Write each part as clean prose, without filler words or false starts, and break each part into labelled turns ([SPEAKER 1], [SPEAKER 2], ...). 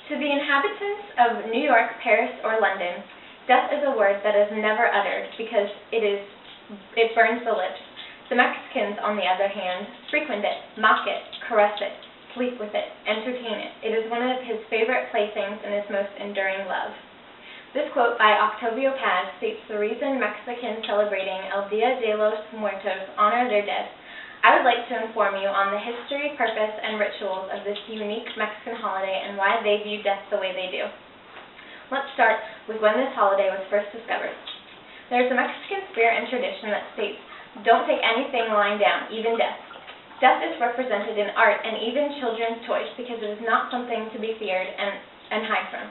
[SPEAKER 1] To the inhabitants of New York, Paris, or London, death is a word that is never uttered because it burns the lips. The Mexicans, on the other hand, frequent it, mock it, caress it, sleep with it, entertain it. It is one of his favorite playthings and his most enduring love. This quote by Octavio Paz states the reason Mexicans celebrating El Dia de los Muertos honor their dead. I would like to inform you on the history, purpose, and rituals of this unique Mexican holiday and why they view death the way they do. Let's start with when this holiday was first discovered. There is a Mexican spirit and tradition that states, "Don't take anything lying down, even death." Death is represented in art and even children's toys because it is not something to be feared and hide from.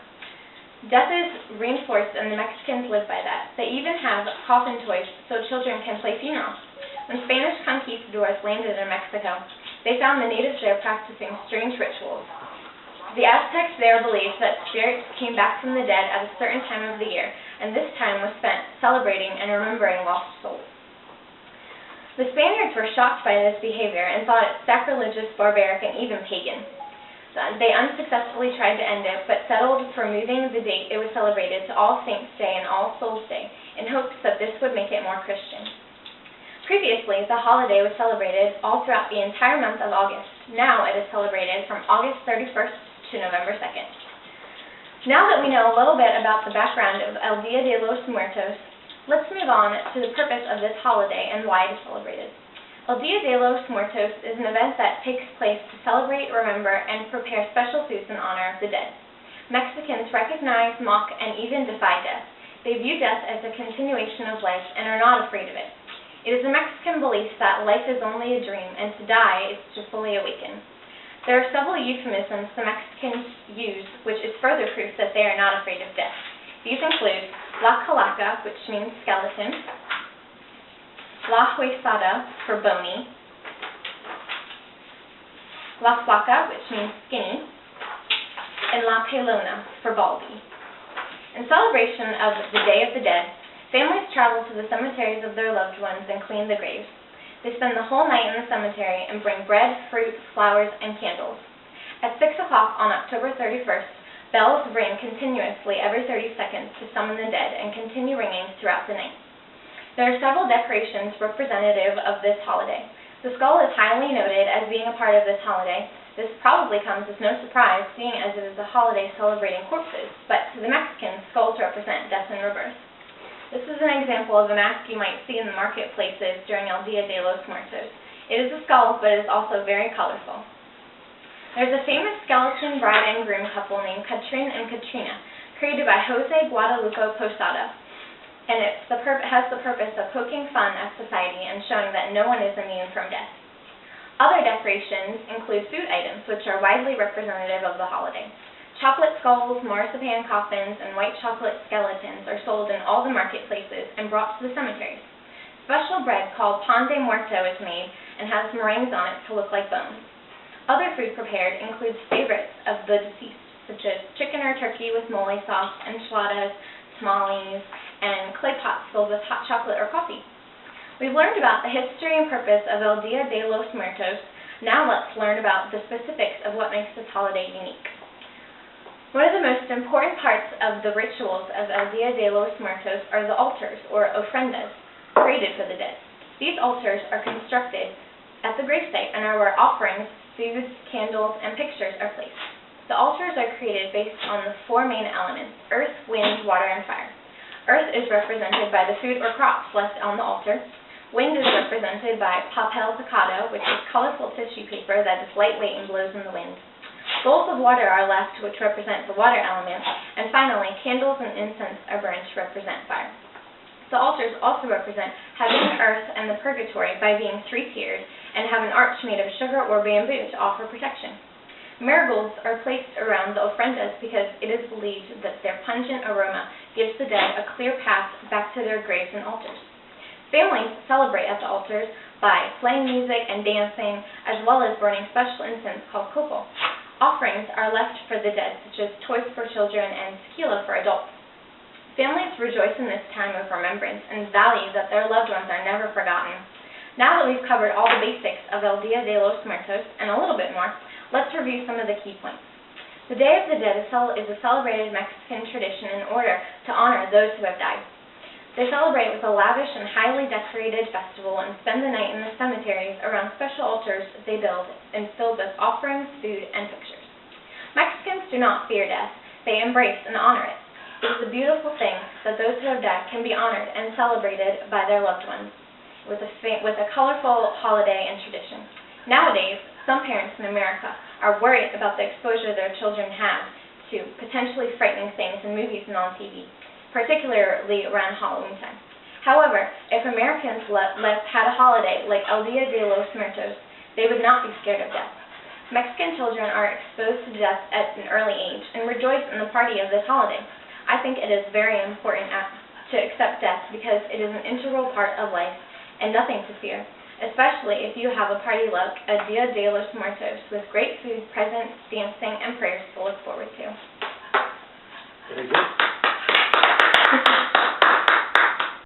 [SPEAKER 1] Death is reinforced and the Mexicans live by that. They even have coffin toys so children can play funeral. When Spanish conquistadors landed in Mexico, they found the natives there practicing strange rituals. The Aztecs there believed that spirits came back from the dead at a certain time of the year, and this time was spent celebrating and remembering lost souls. The Spaniards were shocked by this behavior and thought it sacrilegious, barbaric, and even pagan. They unsuccessfully tried to end it, but settled for moving the date it was celebrated to All Saints' Day and All Souls' Day, in hopes that this would make it more Christian. Previously, the holiday was celebrated all throughout the entire month of August. Now it is celebrated from August 31st to November 2nd. Now that we know a little bit about the background of El Dia de los Muertos, let's move on to the purpose of this holiday and why it is celebrated. El Dia de los Muertos is an event that takes place to celebrate, remember, and prepare special foods in honor of the dead. Mexicans recognize, mock, and even defy death. They view death as a continuation of life and are not afraid of it. It is a Mexican belief that life is only a dream, and to die is to fully awaken. There are several euphemisms the Mexicans use, which is further proof that they are not afraid of death. These include La Calaca, which means skeleton, La Huesada, for bony, La Flaca, which means skinny, and La Pelona, for baldy. In celebration of the Day of the Dead, families travel to the cemeteries of their loved ones and clean the graves. They spend the whole night in the cemetery and bring bread, fruit, flowers, and candles. At 6 o'clock on October 31st, bells ring continuously every 30 seconds to summon the dead and continue ringing throughout the night. There are several decorations representative of this holiday. The skull is highly noted as being a part of this holiday. This probably comes as no surprise, seeing as it is a holiday celebrating corpses, but to the Mexicans, skulls represent death in reverse. This is an example of a mask you might see in the marketplaces during El Dia de los Muertos. It is a skull, but it is also very colorful. There's a famous skeleton bride and groom couple named Katrin and Katrina, created by Jose Guadalupe Posada, and it has the purpose of poking fun at society and showing that no one is immune from death. Other decorations include food items, which are widely representative of the holiday. Chocolate skulls, marzipan coffins, and white chocolate skeletons are sold in all the marketplaces and brought to the cemeteries. Special bread called pan de muerto is made and has meringues on it to look like bones. Other food prepared includes favorites of the deceased, such as chicken or turkey with mole sauce, enchiladas, tamales, and clay pots filled with hot chocolate or coffee. We've learned about the history and purpose of El Dia de los Muertos. Now let's learn about the specifics of what makes this holiday unique. One of the most important parts of the rituals of El Dia de los Muertos are the altars, or ofrendas, created for the dead. These altars are constructed at the gravesite and are where offerings, foods, candles, and pictures are placed. The altars are created based on the four main elements: earth, wind, water, and fire. Earth is represented by the food or crops left on the altar. Wind is represented by papel picado, which is colorful tissue paper that is lightweight and blows in the wind. Bowls of water are left, which represent the water element, and finally, candles and incense are burned to represent fire. The altars also represent heaven, earth, and the purgatory by being three-tiered and have an arch made of sugar or bamboo to offer protection. Marigolds are placed around the ofrendas because it is believed that their pungent aroma gives the dead a clear path back to their graves and altars. Families celebrate at the altars by playing music and dancing, as well as burning special incense called copal. Offerings are left for the dead, such as toys for children and tequila for adults. Families rejoice in this time of remembrance and value that their loved ones are never forgotten. Now that we've covered all the basics of El Dia de los Muertos and a little bit more, let's review some of the key points. The Day of the Dead is a celebrated Mexican tradition in order to honor those who have died. They celebrate with a lavish and highly decorated festival and spend the night in the cemeteries around special altars they build and filled with offerings, food, and pictures. Mexicans do not fear death. They embrace and honor it. It is a beautiful thing that those who have died can be honored and celebrated by their loved ones with a colorful holiday and tradition. Nowadays, some parents in America are worried about the exposure their children have to potentially frightening things in movies and on TV, particularly around Halloween time. However, if Americans had a holiday like El Dia de los Muertos, they would not be scared of death. Mexican children are exposed to death at an early age and rejoice in the party of this holiday. I think it is very important to accept death because it is an integral part of life and nothing to fear, especially if you have a party like a Dia de los Muertos with great food, presents, dancing, and prayers to look forward to.